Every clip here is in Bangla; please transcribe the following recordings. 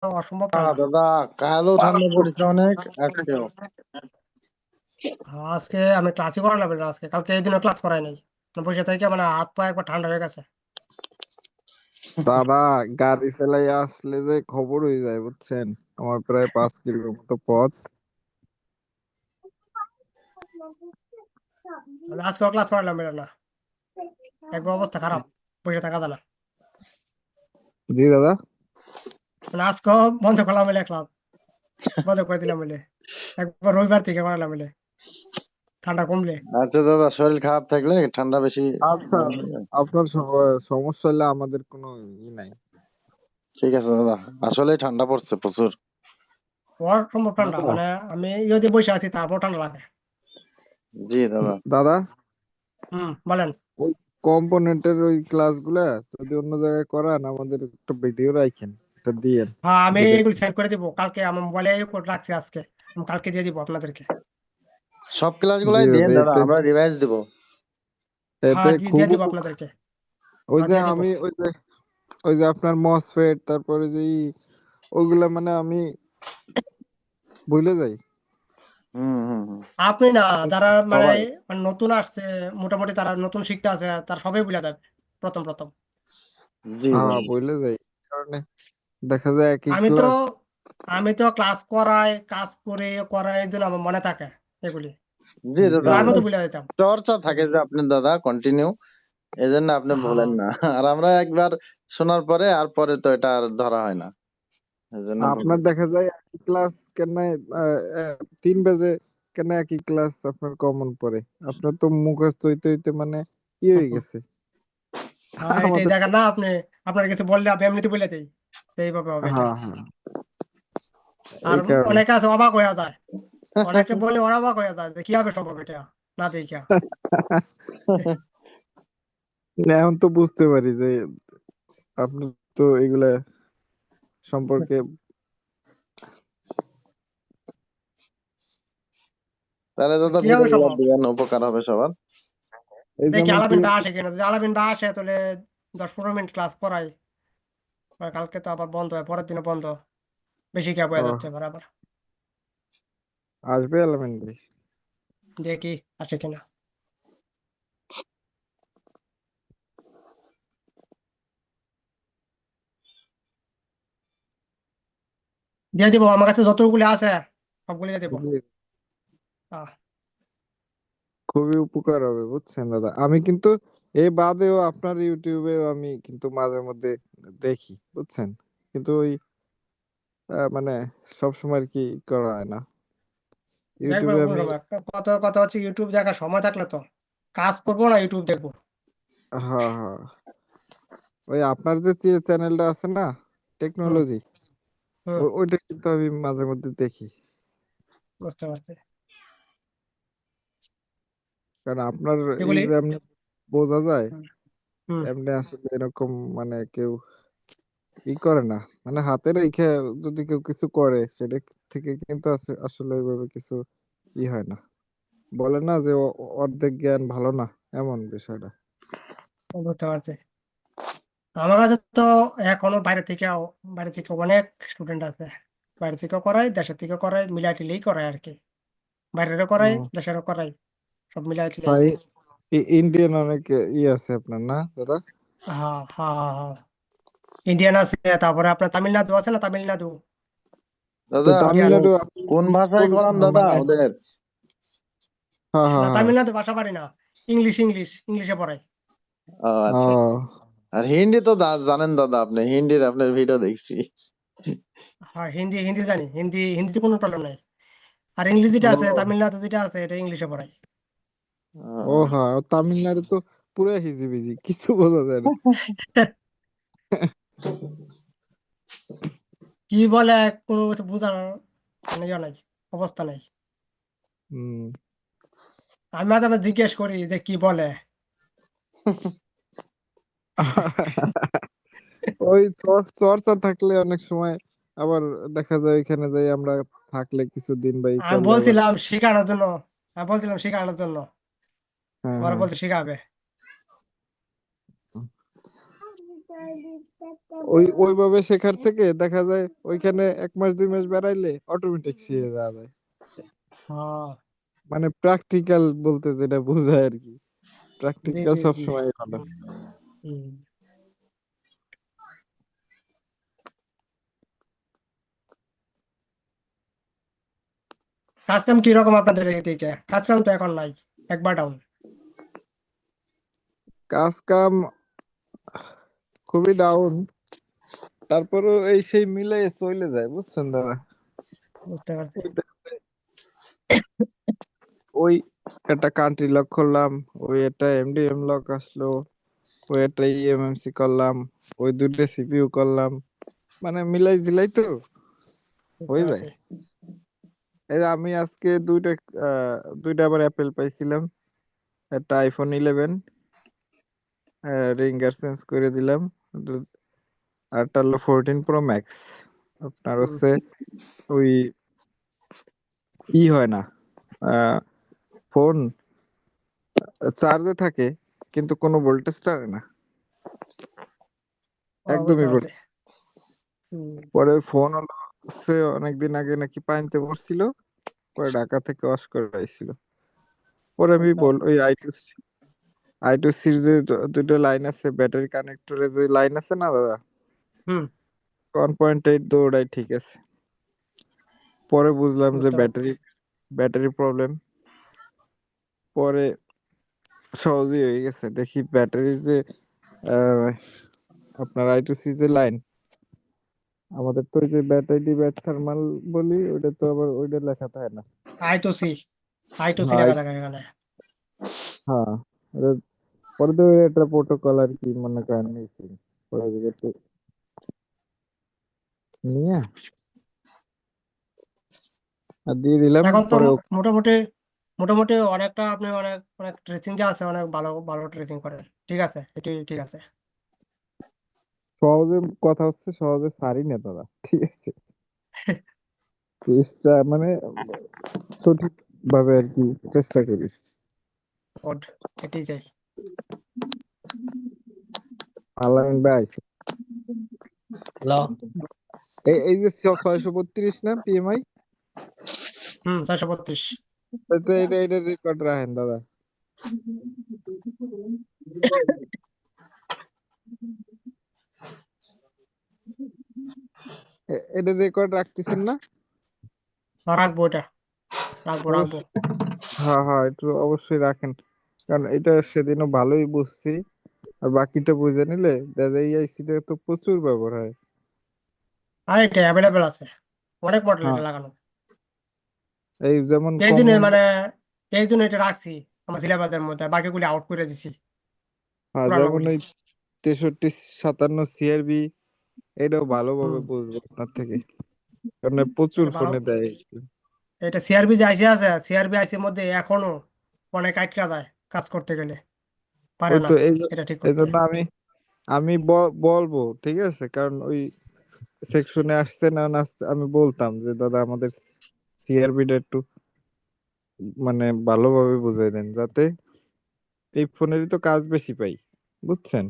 অসম্ভব ঠান্ডা। দাদা কালও ঠান্ডা পড়েছে অনেক, আজকেও। আজকে আমি ক্লাসই করা লাগবে না আজকে, কালকে এই দিনও ক্লাস করাই নাই। বসে থেকে মানে হাত পা একবার ঠান্ডা হয়ে গেছে। দাদা গাড়ি চালাই আসলে যে খবর হয়ে যায় বুঝছেন, আমার প্রায় 5 কিলোর মতো পথ। মানে আজকেও ক্লাস করা লাগবে না, একবার অবস্থা খারাপ, বসে থাকা যায় না। জি দাদা। মানে আজকেও বন্ধ করলাম মিলে ক্লাস, বন্ধ করে দিলাম মিলে, একবার রবিবার থেকে করালাম মিলে ঠান্ডা কমলে। আচ্ছা দাদা, শরীর খারাপ থাকলে ঠান্ডা বেশি। আচ্ছা, আপনার সমস্যা হলে আমাদের কোনো নাই। ঠিক আছে দাদা, আসলে ঠান্ডা পড়ছে প্রচুর। অসম্ভব ঠান্ডা, দাদা মানে আমি যদি বসে আছি তারপর ঠান্ডা লাগে। জি দাদা। দাদা বলেন। ওই কম্পোনেন্টের ওই ক্লাসগুলা যদি অন্য জায়গায় করান, আমাদের একটা ভিডিও রাখেন, এটা দিয়েন। হ্যাঁ, আমি দিলে এগুলো সেন্ড করে দিব কালকে, আমার মোবাইলে রাখছি আজকে, আমি কালকে দিয়ে দিব আপনাদেরকে। সব ক্লাস গুলাই জি দেন দাদা, দাদা, এতে আমরা রিভাইজ দিব। এতে হ্যাঁ, খুব দিয়ে দিব আপনাদেরকে। ওই হ্যাঁ, যে দিয়ে দিব। আমি ওই যে আপনার মসফেট, তারপরে যে ওগুলা মানে আমি ভুলে যাই। হুম হুম হুম। আপনি না, যারা মানে সবাই। নতুন আসছে, মোটামুটি তারা নতুন শিখতে আছে, তার সবাই ভুলে যাবে প্রথম প্রথম। জি হ্যাঁ, দাদা। ভুলে যাই, এই কারণে দেখা যায় একই আমি তো ক্লাস। আমি তো ক্লাস করাই, কাজ করে করাই, এই জন্য আমার মনে থাকে এগুলি। জি জি দাদা, আমি আপনার তো ভুলে যেতাম চর্চা থাকে এগুলি। যে আপনার দাদা কন্টিনিউ, এই জন্য আপনি হ্যাঁ, ভুলেন না। আর আমরা একবার শোনার পরে আর পরে তো এটা আর ধরা হয় না, এই জন্য আপনার দেখা যায় একই ক্লাস কেন 3 বাজে, কেন একই ক্লাস আপনার কমন পড়ে। আপনার তো মুখস্থ হইতে হইতে মানে হয়ে গেছে। হ্যাঁ, এটাই আমাদের দেখেন না আপনি, আপনার কিছু বললে আমি এমনিতে বলে দিই, তো এইভাবে হবে এটা। হ্যাঁ হ্যাঁ, আর এই কারণে। অনেকে আছে অবাক হয়ে যায়, অনেকে বলে ওরা অবাক হয়ে যায় যে কিভাবে সম্ভব এটা না দেখা। এখন তো বুঝতে পারি যে আপনার তো এগুলা সম্পর্কে তাহলে দাদা কিভাবে ভিডিও গুলো সম্ভব, দিবেন, উপকার হবে সবার। এই দেখি জন্য আলামিন ভাই আসে কিনা, যদি আলামিন ভাই আসে তাহলে 10-15 মিনিট ক্লাস করাই। আর কালকে তো আবার বন্ধ হয়, পরের দিনে বন্ধ, বেশি ক্যাপ হয়ে যাচ্ছে বরাবর। আসবে আলামিন ভাই। দেখি আসে কিনা। দিয়ে দিব, আমার কাছে যতগুলি আছে সবগুলি দিয়ে দিব। জি, আহ, খুবই উপকার হবে বুঝছেন দাদা। আমি কিন্তু এই বাদেও আপনার ইউটিউবেও আমি কিন্তু মাঝে মধ্যে দেখি বুঝছেন, কিন্তু ওই মানে সব সময় আর কি করা হয় না দেখবেন ইউটিউবে কোন আমি। সময়, কত কথা হচ্ছে ইউটিউব দেখার সময় থাকলে তো কাজ করবো না, ইউটিউব দেখবো। হ্যাঁ হ্যাঁ, ওই আপনার যে চ্যানেলটা আছে না, হুম টেকনোলজি, হুম, ওইটা কিন্তু আমি মাঝে মধ্যে দেখি। বুঝতে পারছি। কারণ আপনার এই এগুলি। যে এমনি বোঝা যায়, হুম হুম, এমনি আসলে এরকম মানে কেউ করে না, মানে হাতে রেখে যদি কেউ কিছু করে সেটা থেকে কিন্তু আসলে ওইভাবে কিছু হয় না। বলে না যে অর্ধেক জ্ঞান ভালো না, এমন বিষয়টা। বুঝতে পারছি। আমার কাছে তো এখনো বাইরে থেকে অনেক স্টুডেন্ট আছে, বাইরে থেকে করাই, দেশের থেকে করাই, মিলাই টিলেই করাই আর কি। বাইরেরও করাই, ও দেশেরও করাই, সব মিলাই টিলাই। তাই, ইন্ডিয়ান অনেক আছে আপনার না দাদা? হ্যাঁ হ্যাঁ হ্যাঁ হ্যাঁ, ইন্ডিয়ান আছে, তারপরে আপনার তামিলনাড়ু আছে না, তামিলনাড়ু তো দাদা ইন্ডিয়ান। তামিলনাড়ু আপনি কোন ভাষায় কোন করান দাদা মানে ওদের? হ্যাঁ হ্যাঁ না, হ্যাঁ, তামিলনাড়ু ভাষা পারি না, ইংলিশে পড়াই। ও আচ্ছা আচ্ছা। ও আর হিন্দি তো জানেন দাদা, আপনি হিন্দির আপনার ভিডিও দেখছি। হ্যাঁ, হিন্দি হিন্দি জানি, হিন্দিতে কোনো প্রবলেম নাই। আর ইংলিশ যেটা আছে, ও তামিলনাড়ু যেটা আছে, এটা ইংলিশে পড়াই। ও হ্যাঁ, তামিলনাড়ু তো পুরো হিজিবিজি, কিছু বোঝা যায় না। কি বলে কোনো কিছু বোঝার মানে ইয়ে নাই, অবস্থা নাই। হম। আমি মাঝে মাঝে জিজ্ঞেস করি যে কি বলে। ওই চর্চা থাকলে অনেক সময় আবার দেখা যায় এখানে যাই আমরা থাকলে কিছুদিন বা ই আমি করলে আবার। বলছিলাম শেখানোর জন্য, আমি বলছিলাম শেখানোর জন্য, হ্যাঁ ওরা হ্যাঁ, বলছে শেখাবে। ওইভাবে শেখার থেকে দেখা যায় ওইখানে 1 মাস 2 মাস বেড়াইলে অটোমেটিক শিখে যাওয়া যায়। হ্যাঁ, মানে প্র্যাকটিক্যাল বলতে যেটা বোঝায় আর কি, জি প্র্যাকটিক্যাল জি জি সবসময় ভালো। হুম। কাজ কাম কিরকম আপনাদের এদিকে? কাজ কাম তো এখন নাই, একবার ডাউন। কাজ কাম খুবই ডাউন, তারপরেও এই সেই মিলে চলে যায়, বুঝছেন দাদা। বুঝতে পারছি। ওই একটা কান্ট্রি লক করলাম, ওই একটা এমডিএম লক আসলো, ওই একটা ইএমএমসি করলাম, ওই 2টা সিপিইউ করলাম, মানে মিলাই জিলাই তো বুঝতে হয়ে যায়। পারছি। এই যে আমি আজকে দুইটা আবার অ্যাপেল পাইছিলাম, একটা iPhone 11 রিঙ্গার চেঞ্জ করে দিলাম, আর একটা হলো 14 প্রো ম্যাক্স। আপনার হুম। হচ্ছে ওই হয় না, ফোন চার্জে থাকে কিন্তু কোনো ভোল্টেজ টানে না, বুঝতে একদমই পারছি। হুম। পরে ফোন হলো হচ্ছে অনেকদিন আগে নাকি পানিতে পড়ছিল, পরে ঢাকা থেকে ওয়াশ করে আইছিল। পরে আমি বুঝতে পারছি। ওই I2C যে দুটো লাইন আছে, ব্যাটারি কানেক্টরে যে লাইন আছে না দাদা, হুম। 1.8 দৌড়াই ঠিক আছে। পরে বুঝলাম যে বুঝতে পারছি। Battery problem. পরে সহজেই হয়ে গেছে, দেখি ব্যাটারির যে আহ, আপনার I2C যে লাইন, আমাদের তো ওই যে ব্যাটারি ব্যাট থার্মাল বলি, ওইটা তো আবার ওইটা লেখা থাকে না। I2C, I2C হ্যাঁ লেখা থাকে এখানে। হ্যাঁ, পরে তো একটা প্রোটোকল আর কি মনে করেন নিয়েছি, পরে যেটা নিয়ে আর দিয়ে দিলাম। এখন তো পরে মোটামুটি মোটামুটি অনেকটা, আপনি অনেক অনেক ট্রেসিং যে আছে, অনেক ভালো ভালো ট্রেসিং করেন। ঠিক আছে, এটি ঠিক আছে। সহজে কথা হচ্ছে, সহজে সারি না দাদা, ঠিক আছে। চেষ্টা মানে সঠিক ভাবে আর কি চেষ্টা করি। ওড, এটি চাই। পার্লামেন্ট ভাই আইছে। হ্যালো। এই যে 632 না পিএমআই, 432। এটা রেকর্ড রাখেন দাদা। এটা রেকর্ড রাখতেছেন না? রাখবো এটা, রাখবো রাখবো। অবশ্যই, হ্যাঁ হ্যাঁ, একটু অবশ্যই রাখেন, কারণ এটা সেদিনও ভালোই বুঝছি। আর বাকিটা বুঝে নিলে দাদা, এই আইসিটা তো প্রচুর ব্যবহার হয়। আর এটা অ্যাভেলেবেল আছে, অনেক মডেল হ্যাঁ, এটা লাগানো। এই যেমন এই জন্য কমন, মানে, এই জন্য এটা রাখছি আমার সিলেবাসের মধ্যে, বাকিগুলি আউট করে দিছি, হ্যাঁ যেমন পুরানোগুলি। ওই 6357 CRB, এটাও ভালোভাবে হুম। বুঝবো আপনার থেকে, কারণ প্রচুর এটা ভালো। ফোনে দেয়। এটা সিআরবি যে আইসি আছে, সিআরবি আইসির মধ্যে এখনো অনেক আটকা যায় কাজ করতে গেলে, পারে ওই না তো এটা ঠিক এই করতে। জন্য আমি আমি বলবো, ঠিক আছে, কারণ ওই সেকশনে আসছে না না আসছে, আমি বলতাম যে দাদা আমাদের সিআরবিটা একটু মানে ভালোভাবে বুঝাই দেন, যাতে এই ফোনেরই তো কাজ বেশি পাই, বুঝছেন।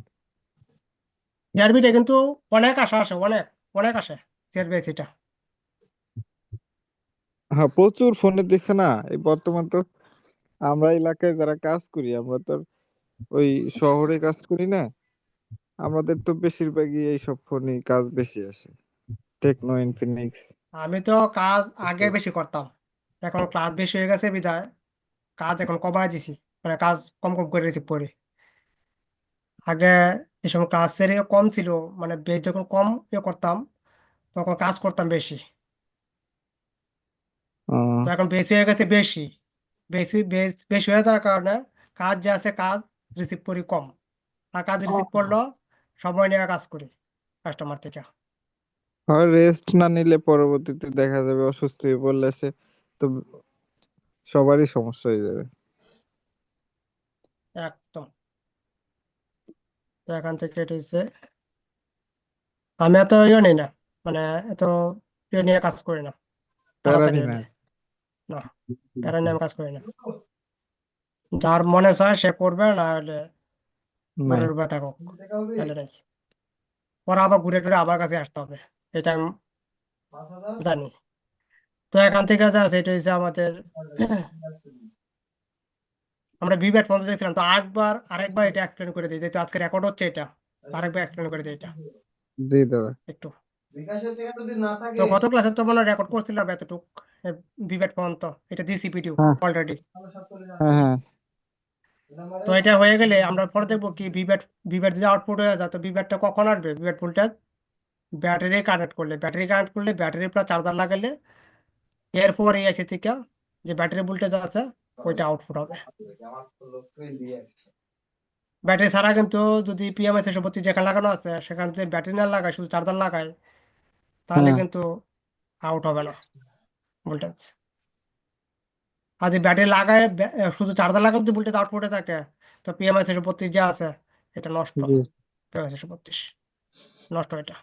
সিআরবিটা কিন্তু অনেক আশা আসে, অনেক অনেক আসে সিআরবি আইসিটা। হ্যাঁ, প্রচুর ফোনে দিচ্ছে না এই বর্তমান তো। আমরা এলাকায় যারা কাজ করি, আমরা তো আর ওই শহরে কাজ করি না, আমাদের তো বেশিরভাগই এইসব ফোনই কাজ বেশি আসে, টেকনো, ইনফিনিক্স। আমি তো কাজ আগে বেশি করতাম, এখন ক্লাস বেশি হয়ে গেছে বিধায় কাজ এখন কমায় দিছি, মানে কাজ কম কম করে রিসিভ করি। আগে যে সময় ক্লাসের কম ছিল, মানে বেশ যখন কম করতাম, তখন কাজ করতাম বেশি। তো এখন বেশি হয়ে গেছে, বেশি বেশি বেশি হয়ে যাওয়ার কারণে কাজ যে আছে কাজ রিসিভ করি কম। আর কাজ রিসিভ করলেও সময় নিয়ে কাজ করি কাস্টমার থেকে। আর রেস্ট না নিলে পরবর্তীতে দেখা যাবে অসুস্থ হয়ে পড়লে সে তো সবারই সমস্যা হয়ে যাবে। একদম। তো এখান থেকে এটা হচ্ছে, আমি এত ইয়ে নিই না, মানে এত ইয়ে নিয়ে কাজ করি না, তাড়াতাড়ি প্যারানি না। হলে। না, প্যারা নিয়ে আমি কাজ করি না। যার মনে চায় সে করবে, না হলে নাই, ঘরের উপরে থাকুক, তাহলে নাই। ওরা আবার ঘুরে ঘুরে আমার কাছে আসতে হবে, এটা আমি জানি। তো এখান থেকে যা আছে এটা হচ্ছে আমাদের আমরা ভিভ্যাট পর্যন্ত দেখছিলাম, তো আরেকবার এটা এক্সপ্লেন করে দিই, যেহেতু আজকে রেকর্ড হচ্ছে এটা, তো আরেকবার এক্সপ্লেন করে দিই এটা জি দাদা। একটু। তো গত ক্লাসে তো মনে রেকর্ড করছিলাম এতটুক ভিভ্যাট পর্যন্ত, এটা দিছি ভিডিও হ্যাঁ অলরেডি। হ্যাঁ হ্যাঁ তো এটা হয়ে গেলে আমরা পরে দেখবো কি ভিভ্যাট যদি আউটপুট হয়ে যায়, তো ভিভ্যাটটা কখন আসবে, ভিভ্যাট ভোল্টেজ ব্যাটারি কানেক্ট করলে, ব্যাটারি প্লাস চার্জার লাগালে এরপর এই আছে থেকে যে ব্যাটারি ভোল্টেজ আছে ওইটা আউটপুট হবে। ব্যাটারি ছাড়া কিন্তু যদি পিএমএস 132 যেখানে লাগানো আছে সেখান থেকে ব্যাটারি না লাগায় শুধু চার্জার লাগায়, তাহলে হ্যাঁ কিন্তু আউট হবে না ভোল্টেজ। আর যদি ব্যাটারি লাগায় শুধু চার্জার লাগায় যদি ভোল্টেজ আউটপুটে থাকে, তো পিএমএস 132 যে আছে এটা নষ্ট। জি। পিএমএস 132 নষ্ট, এটা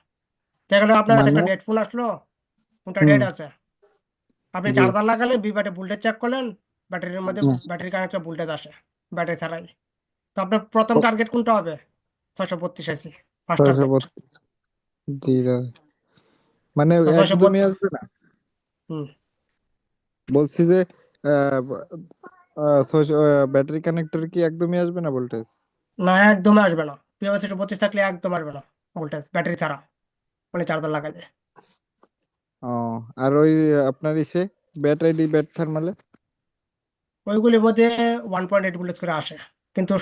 দেখলে আপনার কাছে মানে একটা ডেড ফোন আসলো, ফোনটা হুম ডেড আছে, আপনি জি চার্জার লাগালেন ভিভ্যাটে ভোল্টেজ চেক করলেন, ব্যাটারির মধ্যে হুম, ব্যাটারি কানেক্টে ভোল্টেজ আসে ব্যাটারি ছাড়াই। তো আপনার প্রথম ও, টার্গেট কোনটা হবে? 632 আইসি ফার্স্ট টার্গেট। 632 জি দাদা। মানে তো একদমই আসবে না? হুম, বলছি যে ব্যাটারি কানেক্টর কি একদমই আসবে না ভোল্টেজ? না একদমই আসবে না, পিএমএস 132 থাকলে একদম আসবে না ভোল্টেজ ব্যাটারি ছাড়া, মানে চার্জার লাগালে। ও, আর ওই আপনার ইসে ব্যাটারি ব্যাট থার্মালে ওইগুলির মধ্যে 1.8 ভোল্টেজ করে আসে, কিন্তু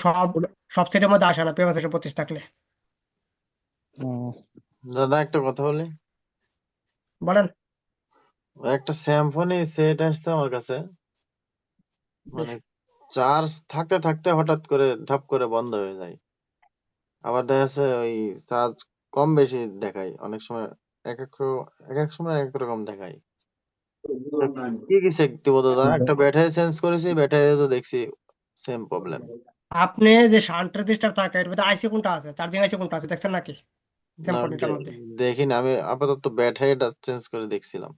সব সেটের মধ্যে আসে না পিএমএস 132 থাকলে। দাদা একটা কথা বলি, বলেন। একটা স্যামসং সেট আসছে আমার কাছে, মানে চার্জ থাকতে থাকতে হঠাৎ করে ধাপ করে বন্ধ হয়ে যায়, আবার দেখা যাচ্ছে ওই চার্জ কম বেশি দেখায়, অনেক সময় এক এক সময় এক এক রকম দেখায়। তো কি কি চেক দিব দাদা? একটা ব্যাটারি চেঞ্জ করেছি, ব্যাটারি তো দেখছি সেম প্রবলেম। আপনি যে শান্ট রেজিস্টার থাকে এর মধ্যে আইসি কোনটা আছে, চার্জিং আইসি কোনটা আছে দেখছেন নাকি না স্যাম্পলটার মধ্যে? দেখিনি, আমি আপাতত ব্যাটারিটা চেঞ্জ করে দেখছিলাম।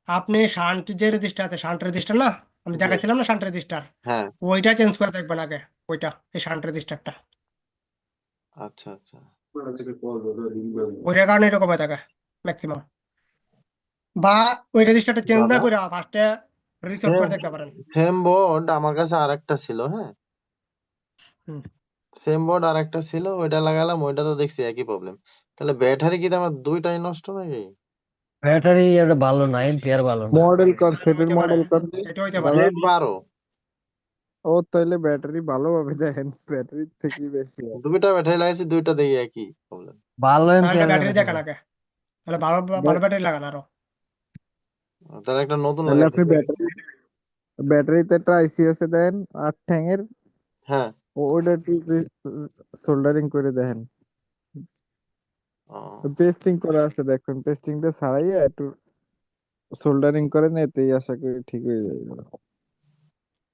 আপনি শান্ট যে রেজিস্টার আছে, শান্ট রেজিস্টার না, আমি জি। দেখাচ্ছিলাম না শান্ট রেজিস্টার, হ্যাঁ। ওইটা চেঞ্জ করে দেখবেন আগে, ওইটা এই শান্ট রেজিস্টারটা, আচ্ছা আচ্ছা। ওইটার কারণে এরকম হয়ে থাকে ম্যাক্সিমাম। বা ওই রেজিস্টারটা চেঞ্জ না দাদা করে ফার্স্টে রিসেট সেম করে দেখতে পারেন। সেম বোর্ড আমার কাছে আরেকটা ছিল, হ্যাঁ হুম। সেম বোর্ড আরেকটা ছিল, ওইটা লাগালাম, ওইটা তো দেখছি একই প্রবলেম। তাহলে ব্যাটারি কি আমার দুইটাই নষ্ট নাকি? ব্যাটারি এটা ভালো না, এম্পিয়ার ভালো না। মডেল কোন এটা সেটের হইতে পারে, মডেল কোন এটা হইতে পারে। দাদা? রেড 12। ও তাইলে ব্যাটারি ভালোভাবে দেখেন, ব্যাটারি থেকেই বেশি হয়। দুইটা ব্যাটারি লাগাইছি, দুইটা দেখি একই প্রবলেম। ভালো তাহলে এম্পিয়ার ব্যাটারি ব্যাটারি দেখা লাগে, তাহলে ভালো ভালো ব্যাটারি লাগান আরো। তাহলে একটা নতুন তাহলে লাগাইতে আপনি হবে। ব্যাটারিতে একটা আইসি আছে দেন 8 ঠ্যাঙের, হ্যাঁ। ওটা একটু সোল্ডারিং করে দেখেন। ও, পেস্টিং করা আছে দেখুন, পেস্টিংটা ছাড়াইয়া একটু সোল্ডারিং করেন, এতেই আশা করি ঠিক হয়ে যাবে।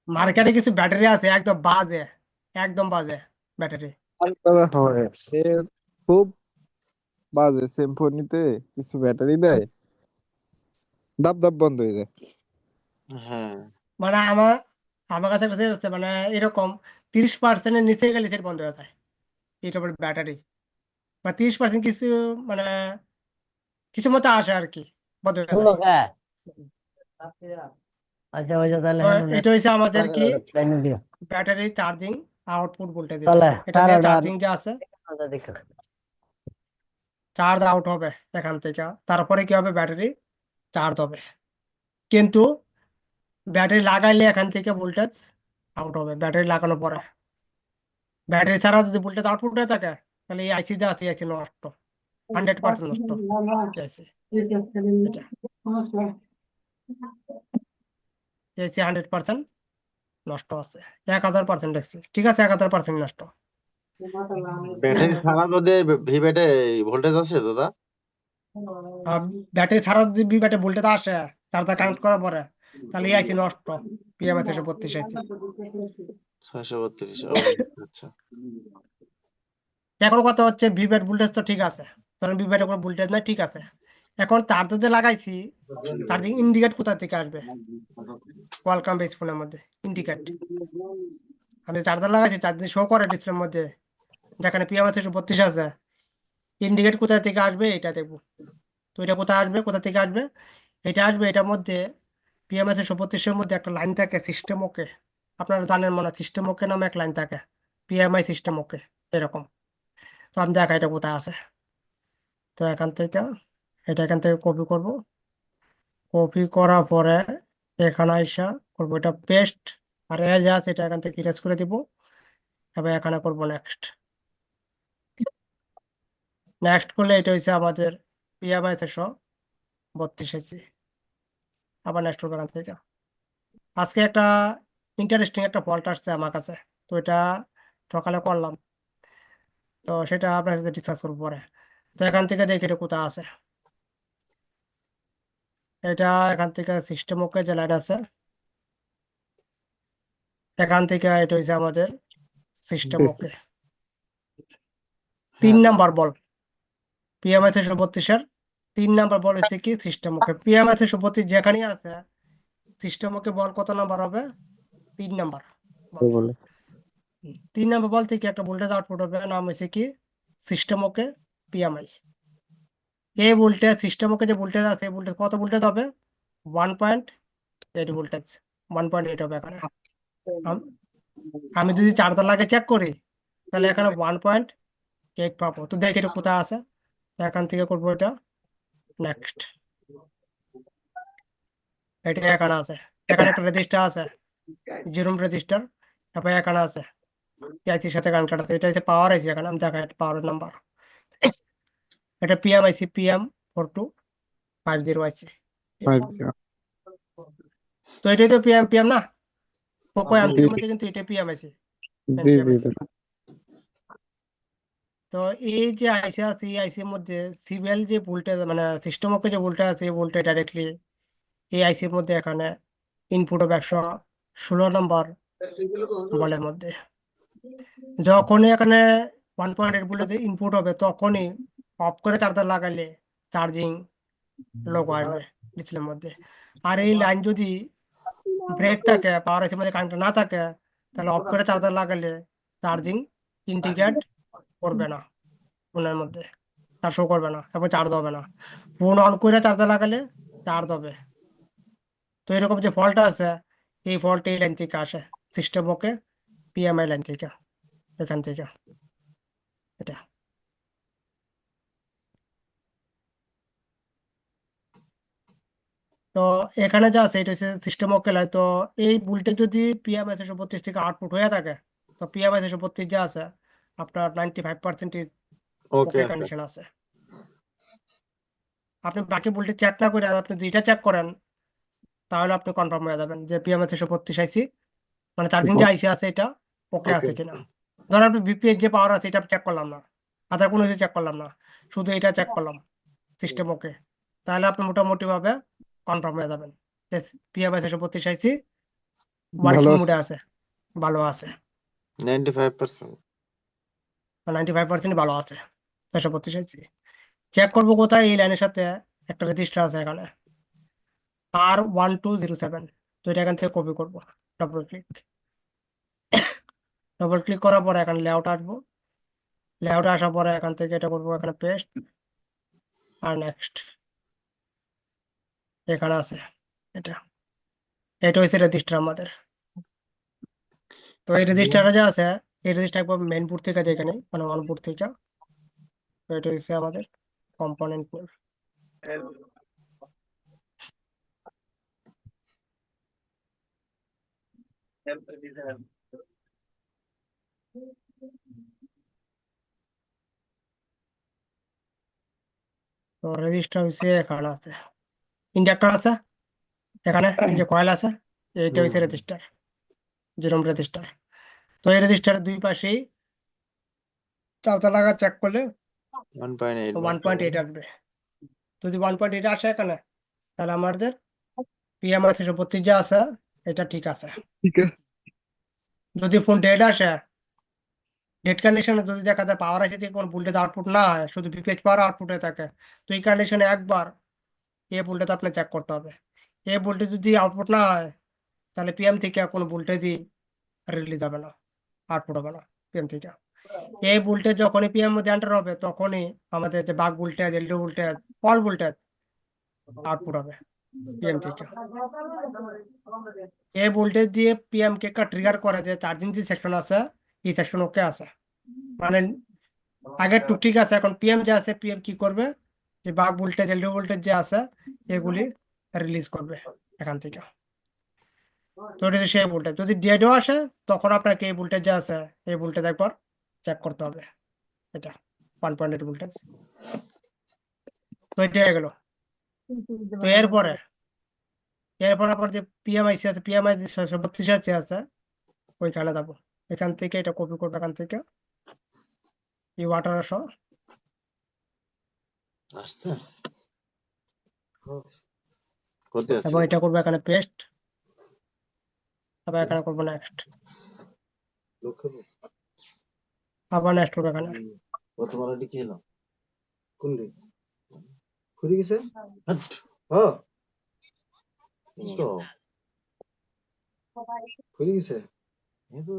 মার্কেটে কিছু ব্যাটারি আছে একদম বাজে, একদম বাজে ব্যাটারি। তবে হয় সে খুব বাজে, সিম্ফনিতে কিছু ব্যাটারি দেয় দাব দাব বন্ধ হয়ে যায়। হ্যাঁ। মানে আমার আমার কাছে একটা set আছে, মানে এরকম 30%-এর নিচে গেলে সেট বন্ধ হয়ে যায়, এটা বলে ব্যাটারি। বা 30% কিছু মানে কিছু মতো আসে আর কি, বন্ধ হয়ে শুনলো যায়। কে? আচ্ছা ওই যে তাহলে তো হ্যাঁ এটা হচ্ছে আমাদের কি লাইনে দিও ব্যাটারি চার্জিং আউটপুট ভোল্টেজ, এটা তাহলে এটা দিয়ে তারাটা চার্জিং যে আছে দেখো। চার্জ আউট হবে এখান থেকে, তারপরে কি হবে ব্যাটারি চার্জ হবে। কিন্তু ব্যাটারি লাগাইলে এখান থেকে ভোল্টেজ আউট হবে ব্যাটারি লাগানোর পরে। ব্যাটারি ছাড়া যদি ভোল্টেজ আউটপুট হয়ে থাকে তাহলে এই আইসি যা আছে আইসি নষ্ট, 100% নষ্ট আইসি। এটা এসি 100% নষ্ট আছে, 1000% দেখছি, ঠিক আছে 1000% নষ্ট। ব্যাটারি ছাড়া যদি ভিভেটে ভোল্টেজ আছে দাদা? আর ব্যাটারি ছাড়া যদি ব্যাটারি ভোল্টেজ আসে চার্জার কানেক্ট করার পরে, তাহলে এই আইসি নষ্ট, পিএমএস 132 আইসি। 632। আচ্ছা। এখন কথা হচ্ছে ভিভেট ভোল্টেজ তো ঠিক আছে, কারণ ভিভেটে কোনো ভোল্টেজ নাই, ঠিক আছে। এখন চার্জার লাগাইছি, চার্জিং ইন্ডিকেট কোথা থেকে আসবে? ওয়েলকাম বেস ফোনের মধ্যে ইন্ডিকেট, আমি চার্জার লাগাইছি চার্জিং শো করে ডিসপ্লের মধ্যে, যেখানে পিএমএস 132 আছে ইন্ডিকেট কোথা থেকে আসবে এটা দেখবো। তো এটা কোথায় আসবে, কোথা থেকে আসবে, এটা আসবে এটার মধ্যে পিএমএস এর 132 মধ্যে একটা লাইন থাকে সিস্টেম ওকে। আপনারা জানেন মনে হয় সিস্টেম ওকে নামে এক লাইন থাকে, পিএমআই সিস্টেম ওকে এরকম। তো আমি দেখা এটা কোথায় আছে। তো এখান থেকে কপি করব। কপি করার পরে এখানে আইসা করবো এটা পেস্ট, আর এজ আছে এটা এখান থেকে ইরেজ করে দিব। এবার এখানে করবো নেক্সট। নেক্সট করলে এটা হচ্ছে আমাদের পিএমআই 132 আবার নেক্সট করবো এখান থেকে। আজকে একটা ইন্টারেস্টিং একটা ফল্ট আসছে আমার কাছে, তো এটা সকালে করলাম, তো সেটা আপনার সাথে ডিসকাস করবো পরে। তো এখান থেকে দেখি এটা কোথায় আছে। এটা এখান থেকে সিস্টেম ওকে যে লাইন আছে, এখান থেকে এটা হচ্ছে আমাদের সিস্টেম ওকে। 3 নাম্বার বল পিএমআই 132 3 নাম্বার বল হচ্ছে কি সিস্টেম ওকে। পিএমআই 132 যেখানে আছে সিস্টেম ওকে বল কত নাম্বার হবে, 3 নাম্বার বল। বলে 3 নাম্বার বল থেকে একটা ভোল্টেজ আউটপুট হবে, নাম হচ্ছে কি সিস্টেম ওকে পিএমআই। এই ভোল্টেজ সিস্টেম ওকে যে ভোল্টেজ আছে এই ভোল্টেজ কত ভোল্টেজ হবে, 1.8 ভোল্টেজ, 1.8 হবে এখানে। আম- আমি যদি চার্জার লাগে চেক করি তাহলে এখানে 1.8 পাবো। তো দেখি এটা কোথায় আছে। তো এখান থেকে করবো এটা নেক্সট। এটা এখানে আছে, এখানে একটা রেজিস্টার আছে, জিরোম রেজিস্টার। তারপরে এখানে আছে আইসির সাথে কানেক্টেড আছে, এটা হচ্ছে পাওয়ার আইসি। এখানে আমি দেখাই পাওয়ার নাম্বার। এটা পিএম আইসি PM4250 আইসি। 5 তো এটাই তো পিএম না, পোকো জি M3 এর মধ্যে কিন্তু এটা পিএম আইসি, জি পিএম জি আইসি। তো এই যে আইসি আছে এই আইসির মধ্যে সিবিএল যে ভোল্টেজ মানে সিস্টেম ওকে যে ভোল্টেজ আছে এই ভোল্টেজ ডাইরেক্টলি এই আইসির মধ্যে এখানে ইনপুট হবে 116 নম্বর বলের মধ্যে। যখনই এখানে 1.8 ভোল্টেজ ইনপুট হবে তখনই অফ করে চার্জার লাগালে চার্জিং লোগো আসবে ডিসপ্লের মধ্যে। আর এই লাইন যদি ব্রেক থাকে পাওয়ার আইসির মধ্যে কারেন্ট না থাকে তাহলে অফ করে চার্জার লাগালে চার্জিং ইন্ডিকেট করবে না ফোনের মধ্যে, তার শো করবে না এবং চার্জ হবে না। ফোন অন করে চার্জার লাগালে চার্জ হবে। তো এরকম যে ফল্ট আছে এই ফল্ট এই লাইন থেকে আসে, সিস্টেম ওকে পিএমআই লাইন থেকে, এখান থেকে এটা। তো এখানে যা আছে এটা হচ্ছে সিস্টেম ওকে লাইন। তো এই ভোল্টেজ যদি পিএমআই 132 থেকে আউটপুট হয়ে থাকে তো পিএমআই 132 যা আছে আপনার 95% ওকে ওকে আছে। কন্ডিশন আছে। আপনি বাকি ভোল্টেজ চেক না করে আপনি দুইটা চেক করেন তাহলে আপনি কনফার্ম হয়ে যাবেন যে পিএমআই 132 আইসি মানে চার্জিং যে আইসি আছে এটা ওকে ওকে আছে কিনা। ধরেন আপনি বিপিএস যে পাওয়ার আছে এটা চেক করলাম না, আদার কোনো কিছু চেক করলাম না, শুধু এটা চেক করলাম সিস্টেম ওকে, তাহলে আপনি মোটামুটি ভাবে কনফার্ম হয়ে যাবেন যে পিএমআই 132 আইসি ভালো ওয়ার্কিং আছে। মোডে আছে, ভালো আছে, 95%। 95% ভালো আছে 132 আইসি। চেক করবো কোথায়, এই লাইনের সাথে একটা রেজিস্টার আছে এখানে R1207। তো এটা এখান থেকে কপি করবো, ডবল ক্লিক করার পরে এখানে লেআউট আসবো। লেআউটে আসার পরে এখান থেকে এটা করবো এখানে পেস্ট আর নেক্সট। এখানে আছে এটা, এটা হচ্ছে রেজিস্টার আমাদের। তো এই রেজিস্টারটা যা আছে এই রেজিস্টার একবার মেইন পোর্ট থেকে দেখে নেই মানে অন পোর্ট থেকে। তো এটা হচ্ছে আমাদের কম্পোনেন্ট নেম। তো রেজিস্টার হচ্ছে এখানে আছে, ইন্ডাক্টর আছে এখানে, এই যে কয়েল আছে এইটা হচ্ছে রেজিস্টার, যেরকম রেজিস্টার। তো এই রেজিস্টারের দুই পাশেই চালতা লাগা চেক করলে 1.8 1.8 আসবে। যদি 1.8 আসে এখানে তাহলে আমাদের পিএমআই 132 যা আছে এটা ঠিক আছে। ঠিক আছে। যদি ফোন ডেড আসে, ডেড কন্ডিশনে যদি দেখা যায় পাওয়ার আসে থেকে কোনো ভোল্টেজ আউটপুট না হয় শুধু বিপিএইচ পাওয়ার আউটপুট হয়ে থাকে, তো এই কন্ডিশনে একবার এই ভোল্টেজ আপনি চেক করতে হবে। এই ভোল্টেজ যদি আউটপুট না হয় তাহলে পিএম থেকে কোনো ভোল্টেজই রিলিজ হবে না, আউটপুট হবে না পিএম থেকে। এই ভোল্টেজ যখনই পিএম মধ্যে এন্টার হবে তখনই আমাদের যে বাক voltage এলডি voltage all voltage output হবে পিএম থেকে। এই ভোল্টেজ দিয়ে পিএম কে ট্রিগার করে যে চার্জিং যে সেকশন আছে এই সেকশন ওকে আছে, মানে আগে টুক ঠিক আছে, এখন পিএম যে আছে পিএম কি করবে যে বাক ভোল্টেজ এলডি ভোল্টেজ যে আছে এগুলি রিলিজ করবে এখান থেকে। তো এটা হচ্ছে সেই ভোল্টেজ। যদি ডেডও আসে তখন আপনাকে এই ভোল্টেজ যে আছে এই ভোল্টেজ একবার চেক করতে হবে, এটা 1.8 ভোল্টেজ। তো এটা হয়ে গেল। তো এরপরে আপনার যে পিএমআইসি আছে, পিএমআইসি 632 আছে ওইখানে যাবো, এখান থেকে এটা কপি করবো, এখান থেকে এই 1800 আসছে কোথায় আছে এবং এটা করবো এখানে পেস্ট, আবার এখানে করবো নেক্সট, আবার নেক্সট করবো এখানে। প্রথম আলোটি কি হলো কোন দিক ঘুরে গেছে ও তো ঘুরে গেছে এই তো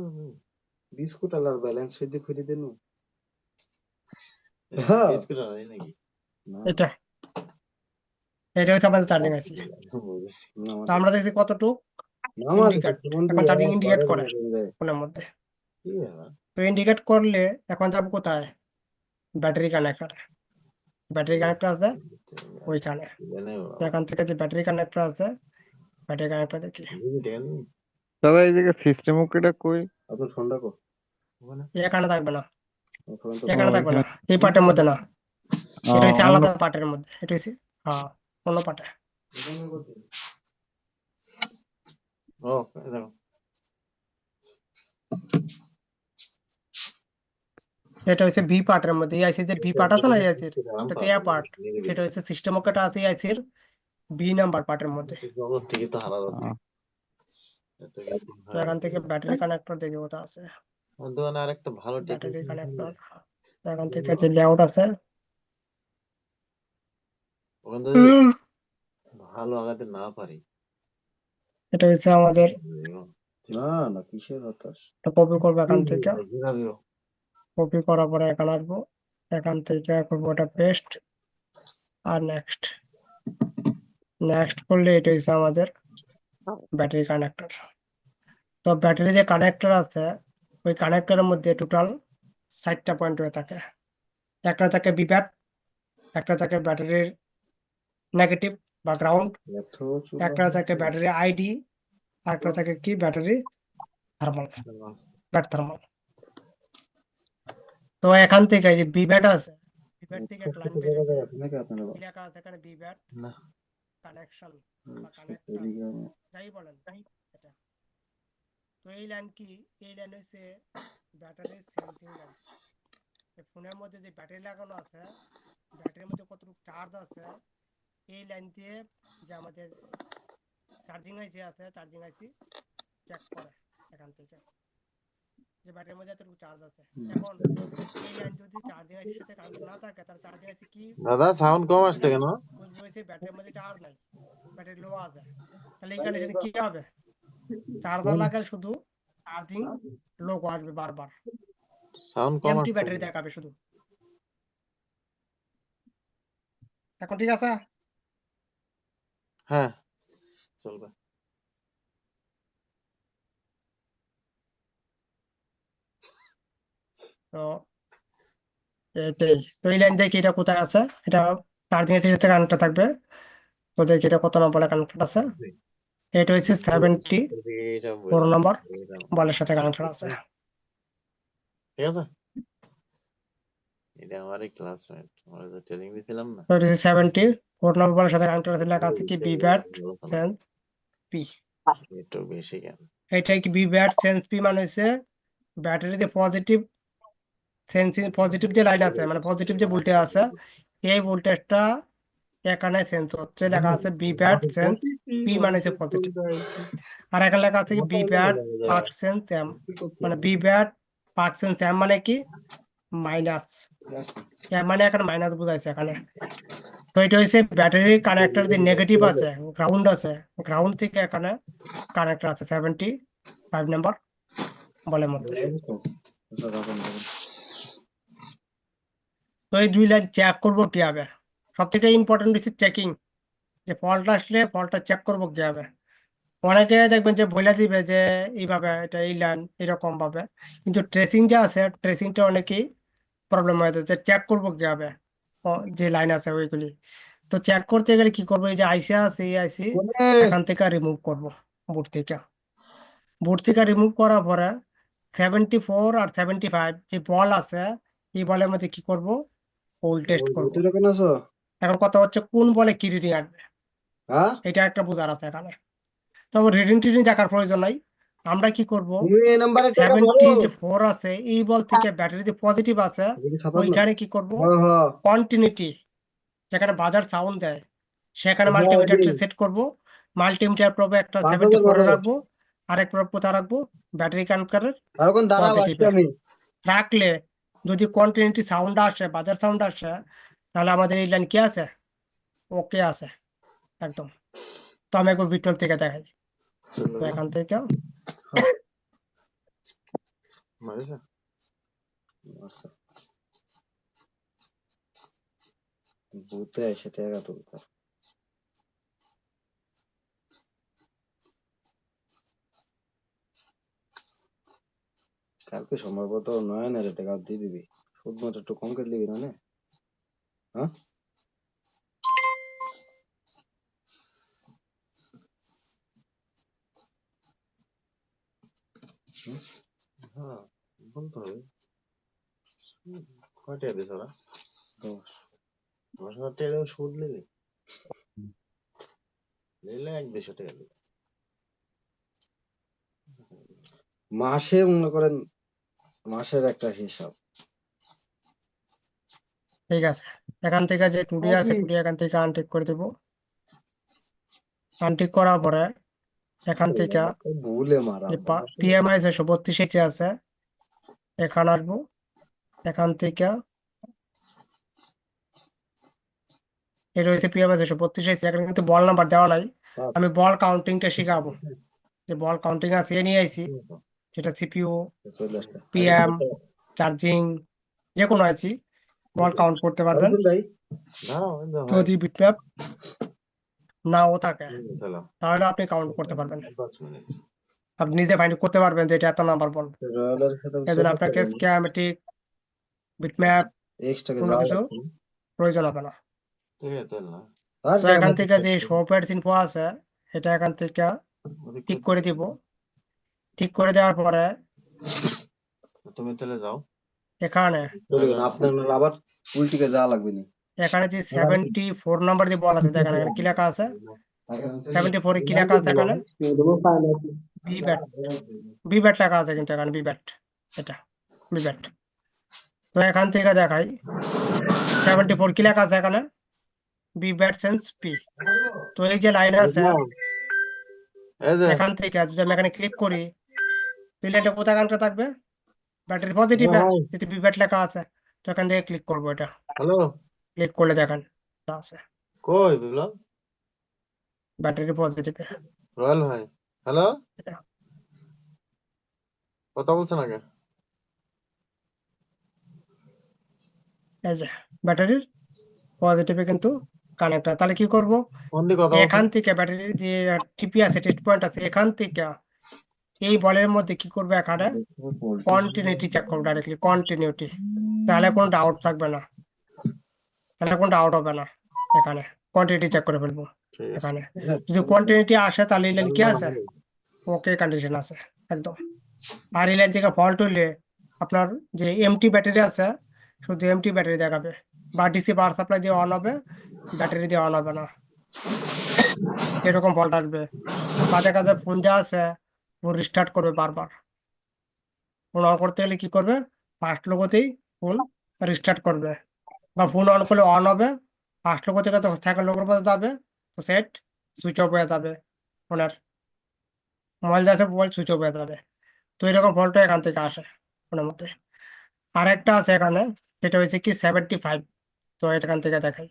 বিস্কুট আলার ব্যালেন্স ফিতে ঘুরে দেন বিস্কুট আলাই নাকি এটা এটা হচ্ছে আমাদের চার্জিং আইসি। তো আমরা দেখছি কতটুক ইন্ডিকেট, এখন চার্জিং ইন্ডিকেট করে ফোনের মধ্যে। তো ইন্ডিকেট করলে এখন যাবো কোথায়, ব্যাটারি কানেক্টর। ব্যাটারি কানেক্টর আছে ওইখানে, তো এখান থেকে যে ব্যাটারি কানেক্টর আছে ব্যাটারি কানেক্টর দেখি দাদা এই জায়গায় সিস্টেম ওকেটা কই? এত ঠান্ডা কো এখানে থাকবে না, ওখানে তো এখানে থাকবে না, এই পার্টের মধ্যে না, এটা হচ্ছে আলাদা পার্টের মধ্যে, এটা হচ্ছে হ্যাঁ অন্য পার্টে। ও এই দেখো এটা হচ্ছে ভি পার্টের মধ্যে, এই আইসির যে ভি পার্ট আছে না এই আইসির, এটা এ পার্ট, সেটা হচ্ছে সিস্টেম ওকেটা আছে এই আইসির বি নাম্বার পার্টের মধ্যে। জগৎ থেকে তো হারা যাচ্ছে এত কিছু তো এখান থেকে ব্যাটারি কানেক্টর দেখি কোথা আছে, দোকানে আরেকটা ভালো ব্যাটারি টেকনিক কানেক্টর। এখান থেকে যে লেআউট আছে ওখান থেকে ভালো আগাতে না পারি এটা হচ্ছে আমাদের, না না কিসের হতাশ কপি করবো এখান থেকে, ঘুরাবিও কপি করার পরে এখানে আসবো, এখান থেকে করবো ওটা পেস্ট আর নেক্সট। নেক্সট করলে এটা হচ্ছে আমাদের ব্যাটারি কানেক্টর। তো ব্যাটারি যে কানেক্টর আছে ওই কানেক্টরের মধ্যে টোটাল 60টা পয়েন্ট হয়ে থাকে। একটা থাকে বিপ্যাড, একটা থাকে ব্যাটারির নেগেটিভ বা গ্রাউন্ড, একটা থাকে ব্যাটারি আইডি, আর একটা থাকে কি ব্যাটারি থার্মাল, ব্যাট থার্মাল। তো এখান থেকে যে বিপ্যাড আছে, বিপ্যাড থেকে একটা লাইন বেরিয়েছে, লেখা আছে এখানে বিপ্যাড না কানেকশন বা কানেক্টর যাই বলেন এটা। তো এই লাইন কি, এই লাইন হচ্ছে ব্যাটারি সেন্সিং লাইন। ফোনের মধ্যে যে ব্যাটারি লাগানো আছে ব্যাটারির মধ্যে কতটুকু চার্জ আছে এই লাইন দিয়ে যে আমাদের চার্জিং আইসি আছে চার্জিং আইসি চেক করে এখান থেকে যে ব্যাটারির মধ্যে এতটুকু চার্জ আছে। এখন এই লাইন যদি চার্জিং আইসির সাথে কানেক্ট না থাকে তাহলে চার্জিং আইসি কি দাদা সাউন্ড কম আসছে কেন বুঝবে হচ্ছে ব্যাটারির মধ্যে চার্জ নাই, ব্যাটারি লো আছে, তাহলে এই কন্ডিশনে কি হবে, চার্জার লাগালে শুধু চার্জিং লোগো আসবে বারবার, সাউন্ড কম এমটি আসছে ব্যাটারি দেখাবে শুধু। এখন ঠিক আছে? হ্যাঁ চলবে তো এটাই, তো এই লাইন দেখি এটা কোথায় আছে, এটা চার্জিং এর সাথে কানেক্ট থাকবে। তো দেখি এটা কত নম্বরে কানেক্টেড আছে, এটা হচ্ছে 74 নম্বর বলের সাথে কানেক্টেড আছে। ঠিক আছে এটা আমারই ক্লাসমেট আমরা যে ট্রেনিং দিছিলাম না তো এটা হচ্ছে 74 নম্বর বলের সাথে কানেক্টেড আছে, লেখা আছে কি বি ব্যাট সেন্স পি। একটু বেশি কেন এটাই কি বি ব্যাট সেন্স পি মানে হচ্ছে ব্যাটারিতে পজিটিভ সেন্সিং, পজিটিভ যে লাইন আছে মানে পজিটিভ যে ভোল্টেজ আছে এই ভোল্টেজটা এখানে সেন্স হচ্ছে, লেখা আছে বি ব্যাট সেন্স পি মানে হচ্ছে পজিটিভ, আর এখানে লেখা আছে কি বি ব্যাট পাক সেন্স এম, মানে বি ব্যাট পাক সেন্স এম মানে কি মাইনাস, এম মানে এখানে মাইনাস বোঝাইছে এখানে। তো এটা হচ্ছে ব্যাটারি কানেক্টর যে নেগেটিভ আছে গ্রাউন্ড আছে, গ্রাউন্ড থেকে এখানে কানেক্টর আছে 75 নম্বর বলের মধ্যে। তো এই 2 লাইন চেক করবো কিভাবে? সব থেকে ইম্পর্টেন্ট হচ্ছে চেকিং, যে ফল্ট আসলে ফল্টটা চেক করবো কিভাবে। অনেকে দেখবেন যে বলে দিবে যে এইভাবে, এটা এই লাইন এরকম ভাবে, কিন্তু ট্রেসিং যে আছে ট্রেসিংটা অনেকেই প্রবলেম হয়ে যাচ্ছে। চেক করবো কিভাবে যে লাইন আছে ওইগুলি? তো চেক করতে গেলে কি করবো, এই যে আইসি আছে এই আইসি এখান থেকে রিমুভ করব, বুট থেকে রিমুভ করার পরে 74 আর 75 যে বল আছে এই বলের মধ্যে কি করব, হোল টেস্ট করব। কেন আছো? এখন কথা হচ্ছে কোন বলে কি রিডিং আসবে, হ্যাঁ, এটা একটা বোঝার আছে এখানে। তবে রিডিং টিডিং দেখার প্রয়োজন নাই। আমরা কি করব, তুমি এই নাম্বারে টাকা ভরো। 74 আছে এই বল থেকে ব্যাটারি যে পজিটিভ আছে এদিকে ছাপান্ন। ওইখানে কি করব, হ্যাঁ, হ্যাঁ। কন্টিনিউটি যেখানে বাজার সাউন্ড দেয় সেখানে হ্যাঁ, মাল্টিমিটারটা এদিকে। সেট করব। মাল্টিমিটার প্রবে একটা 5,000 74 ভরো। রাখবো, আরেক প্রব কোথায় রাখবো, ব্যাটারি কানেক্টরের আর কোন দাঁড়াও, আসছি পজিটিভে আমি। রাখলে যদি কন্টিনিউটি সাউন্ড আসে, বাজার সাউন্ড আসে, তাহলে আমাদের এই লাইন কি আছে, ওকে আছে একদম। তো আমি একবার ভিডিও থেকে দেখাই। তো এখান থেকে মারিছে? আচ্ছা। ভূতে এসে টাকা তুলতে। কালকে সম্ভবত নয়নের টাকা দিয়ে দিবি, শুধুমাত্র একটু কম করে দিবি না? হ্যাঁ, হ্যাঁ, বলতে হবে। কয় টাকা দিছ ওরা? 10। 10,000 টাকা দিয়ে সুদ নিলি? নিলে 1-200 টাকা দিবি। মাসে মনে করেন, মাসের একটা হিসাব। ঠিক আছে, এখান থেকে যে টুডি আছে টুডি এখান থেকে আনটিক করে দেবো। আনটিক করার পরে এখান থেকে ভুলে মারা যে পিএমআই 132 আছে এখানে আসবো। এখান থেকে এটা হচ্ছে পিএমআই 132, এখানে কিন্তু বল নাম্বার দেওয়া নাই। আমি বল কাউন্টিংটা শিখাবো, যে বল কাউন্টিং আছে এ নিয়ে আইছি, যেটা সিপিইউ, চলে আসবে। পিএম, চার্জিং যে কোনো আইছি বল কাউন্ট করতে পারবেন। দাঁড়াও, এই দেখো, যদি বিটম্যাপ নাও থাকে চলো, তাহলে আপনি কাউন্ট করতে পারবেন, 5 মিনিট। আপনি নিজে ফাইন্ড করতে পারবেন যে এটা এত নাম্বার বল। রয়্যালের সাথে এই জন্য আপনাকে স্কিমেটিক, বিটম্যাপ এক্সট্রা কোনো কিছু প্রয়োজন হবে না। ঠিক আছে, চল না। তো এখান থেকে যে শো প্যাডস ইনফো আছে এটা এখান থেকে ঠিক করে দিব। ঠিক করে দেওয়ার পরে তুমি তাহলে যাও। এখানে আপনার আবার উল্টিকে যাওয়া লাগবে না। এখানে যে 74 নাম্বার যে বল আছে দেখেন এখানে কি লেখা আছে, 74 কি লেখা আছে এখানে, বিব্যাট লেখা আছে কিন্তু এখানে বিব্যাট, এটা বিব্যাট। তো এখান থেকে দেখাই 74 কি লেখা আছে এখানে, বিব্যাট সেন্স পি। তো এই যে লাইন আছে এই যে এখান থেকে যদি আমি এখানে ক্লিক করি এই লাইনটা কোথায় কানেক্ট থাকবে, ব্যাটারি পজিটিভে, যদি বিব্যাট লেখা আছে তো এখান থেকে ক্লিক করবো। এটা হ্যালো, ক্লিক করলে দেখেন আছে কই বিপ্লব? ব্যাটারি পজিটিভে। রয়্যাল ভাই, হ্যালো, এটা কথা বলছেন আগে? এই যে ব্যাটারির পজিটিভে কিন্তু কানেক্ট। তাহলে কি করব, ফোন দিয়ে কথা এখান বলছেন? থেকে ব্যাটারির যে টিপি আছে টেস্ট পয়েন্ট আছে এখান থেকে এই বলের মধ্যে কি করবে, এখানে কন্টিনিউটি চেক করবো ডাইরেক্টলি, কন্টিনিউটি। তাহলে কোনো ডাউট থাকবে না, তাহলে কোনো ডাউট হবে না, এখানে কোয়ান্টিটি চেক করে ফেলবো। ঠিক আছে। এখানে যদি কোয়ান্টিটি আসে তাহলে এই লাইন কি আছে, ওকে কন্ডিশন আছে একদম। আর এই লাইন থেকে ফল্ট হইলে আপনার যে এমটি ব্যাটারি আছে শুধু এমটি ব্যাটারি দেখাবে, বা ডিসি পাওয়ার সাপ্লাই দিয়ে অন হবে, ব্যাটারি দিয়ে অন হবে না, এরকম ফল্ট আসবে। বা দেখা যায় ফোন যা আছে ও রিস্টার্ট করবে বারবার। ফোন অন করতে গেলে কি করবে, ফার্স্ট লোগোতেই ফোন রিস্টার্ট করবে, বা ফোন অন করলে অন হবে, ফার্স্ট লোগো থেকে তো সেকেন্ড লোগোর মধ্যে যাবে, তো সেট সুইচ অফ হয়ে যাবে, ফোনের মোবাইল যাচ্ছে মোবাইল সুইচ অফ হয়ে যাবে। তো এরকম ফল্ট এখান থেকে আসে ফোনের মধ্যে। আরেকটা আছে এখানে, সেটা হচ্ছে কি 75। তো এখান থেকে দেখাই,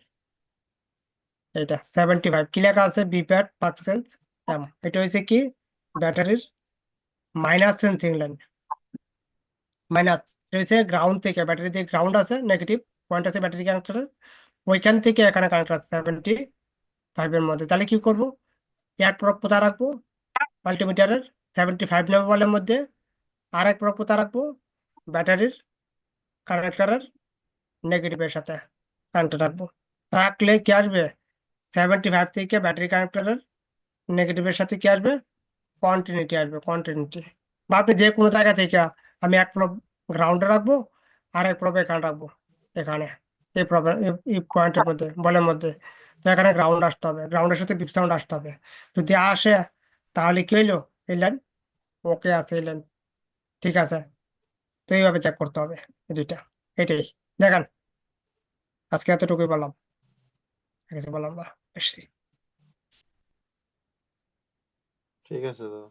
এটা 75 কি লেখা আছে, বিপ্যাট পার্সেন্ট এম। এটা হচ্ছে কি ব্যাটারির মাইনাস সেন্সিং লাইন, মাইনাস হচ্ছে গ্রাউন্ড থেকে, ব্যাটারি যে গ্রাউন্ড আছে নেগেটিভ পয়েন্ট আছে ব্যাটারি কানেক্টরের, ওইখান থেকে এখানে কানেক্টর আছে 75 এর মধ্যে। তাহলে কি করব, এক প্রব কোথায় রাখবো, মাল্টিমিটারের 75 লেভেলের মধ্যে, আর এক প্রব কোথায় রাখবো, ব্যাটারির কানেক্টরের নেগেটিভের সাথে কানেক্টর রাখবো। রাখলে কি আসবে, 75 থেকে ব্যাটারি কানেক্টরের নেগেটিভের সাথে কি আসবে, কন্টিনিউটি আসবে, কন্টিনিউটি। বা আপনি যে কোনো জায়গা থেকে, আমি এক প্রব গ্রাউন্ডে রাখবো, আর এক প্রব এখানে রাখবো, এখানে এই প্রবলেম, এই পয়েন্টের মধ্যে, বলের মধ্যে। তো এখানে গ্রাউন্ড আসতে হবে, গ্রাউন্ডের সাথে বিপ সাউন্ড আসতে হবে। যদি আসে তাহলে কি হইলো, এই লাইন ওকে আছে, এই লাইন ঠিক আছে। তো এইভাবে চেক করতে হবে এই দুইটা। এটাই দেখেন, আজকে এতটুকুই বললাম, আর কিছু বললাম না বেশি। ঠিক আছে দাদা।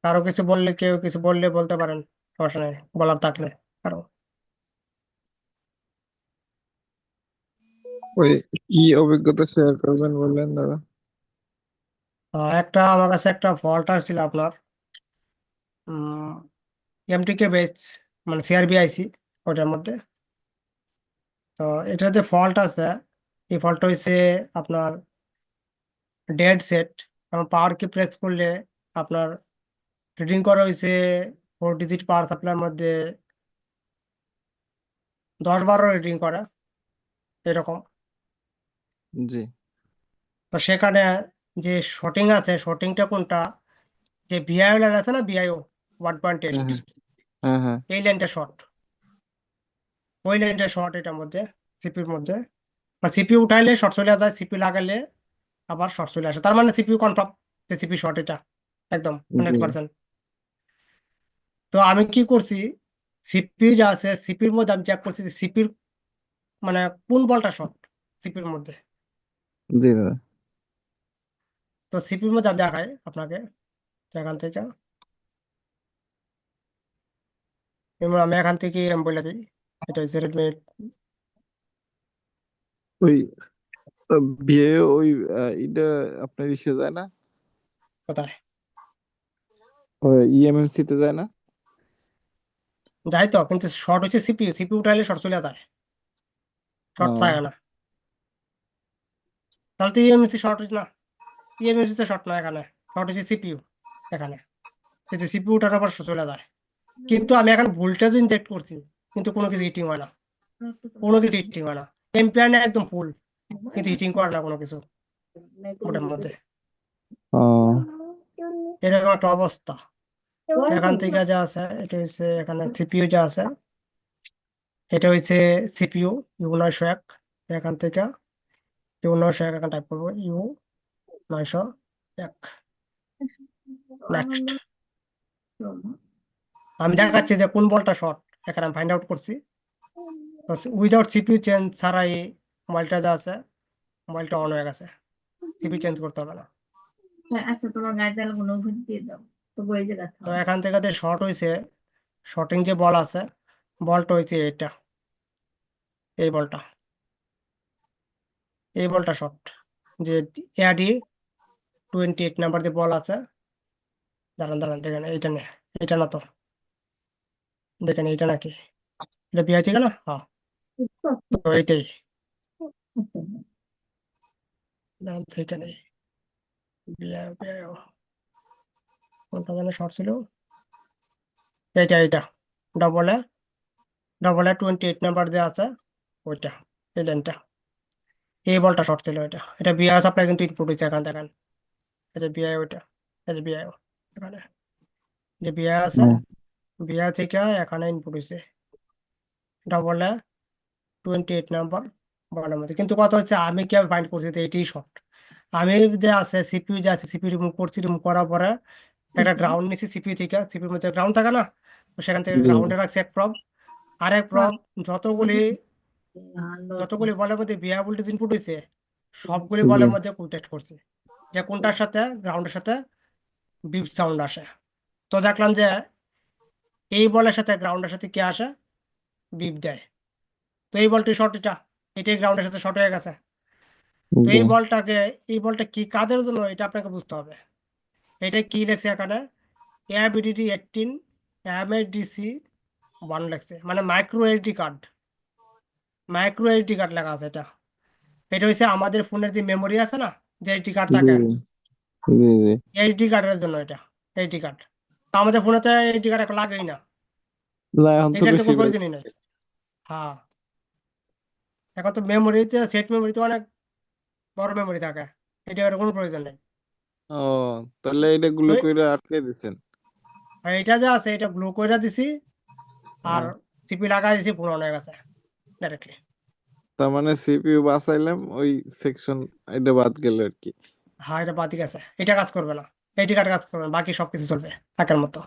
কারো কিছু বললে, কেউ কিছু বললে বলতে পারেন, সমস্যা নেই, বলার থাকলে কারো। ওই কি অভিজ্ঞতা শেয়ার করবেন বললেন দাদা? একটা আমার কাছে একটা ফল্ট আসছিল আপনার, এমটিকে বেস, মানে সিআরবিআইসি, ওটার মধ্যে। তো এটাতে ফল্ট আছে, এই ফল্টটা হচ্ছে আপনার ডেড সেট, এবং পাওয়ার কি প্রেস করলে আপনার রিডিং করা হয়েছে 4 ডিজিট পাওয়ার সাপ্লাইয়ের মধ্যে 10-12 রিডিং করা এরকম। জি। তো সেখানে যে শর্টিং আছে, শর্টিংটা কোনটা, যে ভিআইও লাইন আছে না, ভিআইও 1.8, হ্যাঁ হ্যাঁ হ্যাঁ। এই লাইনটা শর্ট, ওই লাইনটা শর্ট এটার মধ্যে, সিপির মধ্যে। মানে সিপিইউ উঠাইলে শর্ট চলে যায়, সিপি লাগালে আবার শর্ট চলে আসে, তার মানে সিপিইউ কনফার্ম যে সিপি শর্ট, এটা একদম জি 100%। তো আমি কি করছি, সিপিইউ যা আছে সিপির মধ্যে আমি চেক করছি যে সিপির মানে কোন বলটা শর্ট সিপির মধ্যে। জি দাদা। তো সিপির মধ্যে আমি দেখাই আপনাকে, তো এখান থেকে যেমন আমি এখান থেকে আমি বলে দিই, এটা হচ্ছে রেডমি। ওই বিয়ে ওই এটা আপনার ইসে যায় না, কোথায় ওই ইএমএমসি তে যায় না? যাই তো, কিন্তু শর্ট হচ্ছে সিপিইউ, সিপিইউ উঠাইলে শর্ট চলে যায়, শর্ট থাকে ও না। তাহলে তো ইএমএসি শর্ট হচ্ছে না, ইএমএসি তে শর্ট না, এখানে শর্ট হচ্ছে সিপিইউ, এখানে যদি সিপিইউ উঠানোর পর চলে যায়। কিন্তু আমি এখন ভোল্টেজ ইনজেক্ট করছি, কিন্তু কোনো কিছু হিটিং হয় না, কোনো কিছু হিটিং হয় না, এম্পিয়ার না একদম ফুল, কিন্তু হিটিং করে না কোনো কিছু বোর্ডের মধ্যে, ও এরকম একটা অবস্থা। এখান থেকে যা আছে এটা হচ্ছে, এখানে সিপিইউ যা আছে এটা হচ্ছে সিপিইউ ইউ 901। এখান থেকে ইউ 901 এখানে টাইপ করবো, ইউ 901, নেক্সট। আমি দেখাচ্ছি যে কোন বলটা শর্ট, এখানে আমি ফাইন্ড আউট করছি। উইদাউট সিপিইউ চেঞ্জ ছাড়াই মোবাইলটা যা আছে, মোবাইলটা অন হয়ে গেছে, সিপিইউ চেঞ্জ করতে হবে না। আচ্ছা, তোমার গায়ে তাহলে কোনো ওষুধ দিয়ে দাও, তো বই যে ব্যথা তো হবে। এখান থেকে যে শর্ট হয়েছে, শর্টিং যে বল আছে, বলটা হয়েছে এটা, এই বলটা, এই বলটা শর্ট, যে এআডি 28 নাম্বার যে বল আছে, দাঁড়ান দাঁড়ান দেখেন, এইটা না, এটা না তো, দেখেন এইটা নাকি, এটা বিআইটি না, হ্যাঁ, তো এইটাই, দাঁড়ান তো এখানে কোনটা যেন শর্ট ছিল, এইটা এইটা, ডবল এ 28 নাম্বার যে আছে ওইটা, এই লাইনটা, এই বলটা শর্ট ছিল, এটা এটা বিআই সাপ্লাই কিন্তু ইনপুট হচ্ছে, এখানে দেখেন, এই যে বিআই, ওইটা এই যে বিআই, এখানে যে বিআই আছে, বিআই থেকে এখানে ইনপুট হয়েছে ডবল এ 28 নাম্বার বলার মধ্যে। কিন্তু কথা হচ্ছে আমি কি ফাইন্ড করছি যে এটাই শর্ট, আমি যে আছে সিপিইউ যে আছে, সিপিইউ রিমুভ করছি, রিমুভ করার পরে একটা গ্রাউন্ড নিচ্ছি সিপিইউ থেকে, সিপিইউর মধ্যে গ্রাউন্ড থাকে না, তো সেখান থেকে জি গ্রাউন্ডে রাখছি এক প্রব, আরেক প্রব, যতগুলি যতগুলি বলের মধ্যে বিআই ভোল্টেজ ইনপুট হয়েছে সবগুলি জি বলের মধ্যে কোন টেস্ট করছি, যে কোনটার সাথে গ্রাউন্ডের সাথে বিপ সাউন্ড আসে। তো দেখলাম যে এই বলের সাথে গ্রাউন্ডের সাথে কি আসে, বিপ দেয়, তো এই বলটি শর্ট, এটা এটাই গ্রাউন্ডের সাথে শর্ট হয়ে গেছে। তো জি এই বলটা কি কাদের জন্য এটা আপনাকে বুঝতে হবে। এটা কি লেখছে এখানে, এআইবিডিডি 18 এমএডিসি 1 লেখছে, মানে মাইক্রো এইচডি কার্ড লেখা আছে। এটা এটা হচ্ছে আমাদের ফোনের যে মেমোরি আছে না, যে এইচডি কার্ড জি থাকে, জি জি এইচডি কার্ডের জন্য এটা। এইচডি কার্ড তো আমাদের ফোনেতে এইচডি কার্ড এখন লাগেই না, না এখন তো এটার তো বেশি কোনো প্রয়োজনই নেই। হ্যাঁ, এখন তো মেমোরিতে সেট মেমোরিতে অনেক বড় মেমোরি থাকে, এটা কোনো প্রয়োজন নেই। ও তাহলে এটা তো গুলো কইরা আটকে দিছেন। আর এটা যা আছে এটা গ্লু করে দিছি, আর হ্যাঁ। সিপি লাগাই দিছি, পুরো হয়ে গেছে ডাইরেক্টলি। তার মানে সিপিইউ বাঁচাইলাম, ওই সেকশন এটা বাদ গেল আর কি। হ্যাঁ, এটা বাতি গেছে, এটা কাজ করবে না, এইচডি কার্ড কাজ করবে না, বাকি সবকিছু চলবে আগের মতো।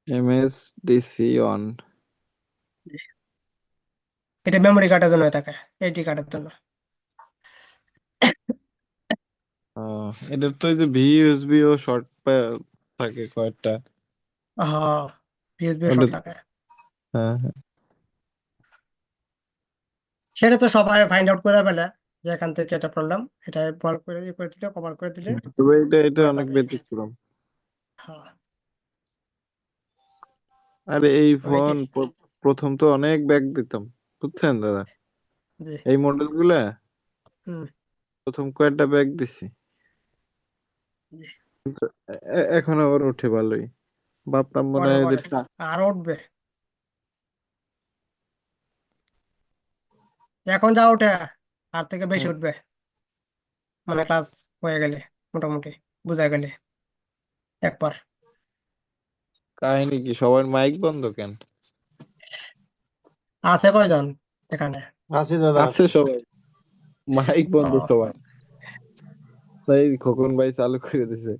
এমএসডিসি অন। এটা মেমোরি কার্ডের জন্য হয়ে থাকে, এইচডি কার্ডের জন্য। এটার তো এই যে ভিইউএসবি ও শর্ট থাকে কয়েকটা। হ্যাঁ, ইউএসবি ওটা শর্ট থাকে। হ্যাঁ হ্যাঁ। সেটা তো সবাই ফাইন্ড আউট করে ফেলে যে এখান থেকে এটা প্রবলেম, এটা বল করে করে দিলে, কভার করে দিলে তবে এটা হয়ে অনেক যাবে। ব্যতিক্রম। হ্যাঁ, আরে এই তো ফোন প্রথম তো অনেক ব্যাক দিতাম, বুঝছেন দাদা? জি, এই মডেল গুলা হুম, প্রথম কয়েকটা ব্যাক দিছি, জি, এখন আবার ওঠে ভালোই। ভাবতাম মনে করে হয় যে করে আরো উঠবে। এখন যা ওঠে আর থেকে বেশি উঠবে, মানে ক্লাস হয়ে গেলে, মোটামুটি বুঝা গেলে একবার। কাহিনী কি, সবার মাইক বন্ধ কেন? আছে কয়জন এখানে? আছি দাদা। আছে সবাই, মাইক বন্ধ ও, সবার। তাই খোকন ভাই চালু করে দিছে।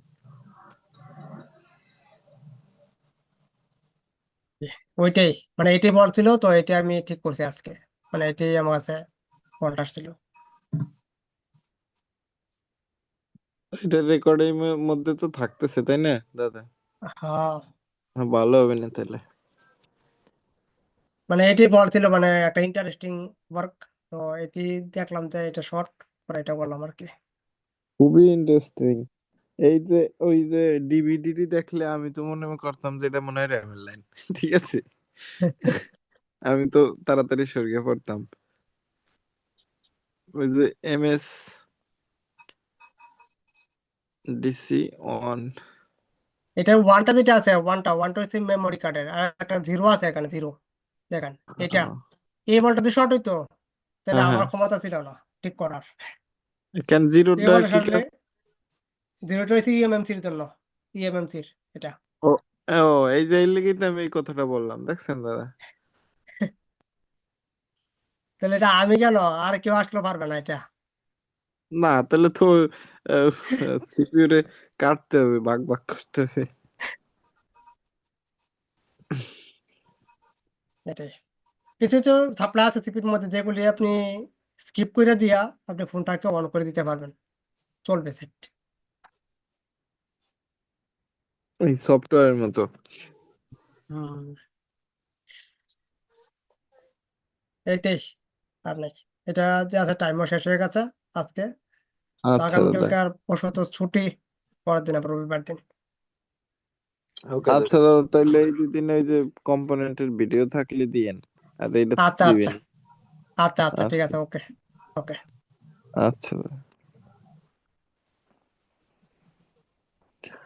ওইটাই, মানে এটাই বলছিল তো, এটা আমি ঠিক করছি আজকে, মানে এটাই আমার কাছে ফল্ট আসছিল। এটা রেকর্ডের মধ্যে তো থাকতেছে তাই না দাদা? হ্যাঁ, হ্যাঁ, ভালো হবে না তাহলে। মানে এটাই বলছিল, মানে একটা ইন্টারেস্টিং ওয়ার্ক, তো এটি দেখলাম যে এটা শর্ট, পরে এটা বললাম আর কি। খুবই ইন্টারেস্টিং। এই যে ওই যে ডিভিডি দেখলে আমি তো মনে করতাম যে এটা মনে হয় র্যামের লাইন। ঠিক আছে, আমি তো তাড়াতাড়ি সরিয়ে পড়তাম। ওই যে এমএস ডিসি অন। এটা ওয়ানটা যেটা আছে, ওয়ানটা হচ্ছে মেমোরি কার্ডের, আর একটা জিরো আছে এখানে, জিরো দেখেন এটা। এই বলটা যদি শর্ট হইতো তাহলে হ্যাঁ আমার হ্যাঁ, ক্ষমতা ছিল না ঠিক করার। কেন এই জিরোটা বলটা কি সারলে, জিরোটা হচ্ছে ইএমএমসির জন্য, ইএমএমসির এটা। ও ও এই যে এই লেগেই তো আমি এই কথাটা বললাম, দেখছেন দাদা? তাহলে এটা আমি কেন, আর কেউ আসলেও পারবে না এটা। না তাহলে তো সিপিইউ রে কাটতে হবে, ভাগ ভাগ করতে হবে। এটাই, কিছু কিছু ঝাপলা আছে সিপির মধ্যে যেগুলি আপনি স্কিপ করে দিয়া আপনি ফোনটাকে অন করে দিতে পারবেন, চলবে সেট। এই সফটওয়্যারের মতো। হুম, এইটাই, আর নাই। এটা যে আছে টাইমও শেষ হয়ে গেছে আজকে। তো আচ্ছা দাদা, আগামীকালকে আর পরশু তো ছুটি, পরের দিন আবার রবিবার দিন। ওকে দাদা। আচ্ছা দাদা, তাহলে এই দুদিন ওই যে কম্পোনেন্টের ভিডিও থাকলে দিয়েন, আর এইটা আচ্ছা, আচ্ছা, দিবেন। আচ্ছা, আচ্ছা, ঠিক আচ্ছা আছে, ওকে, ওকে। আচ্ছা দাদা।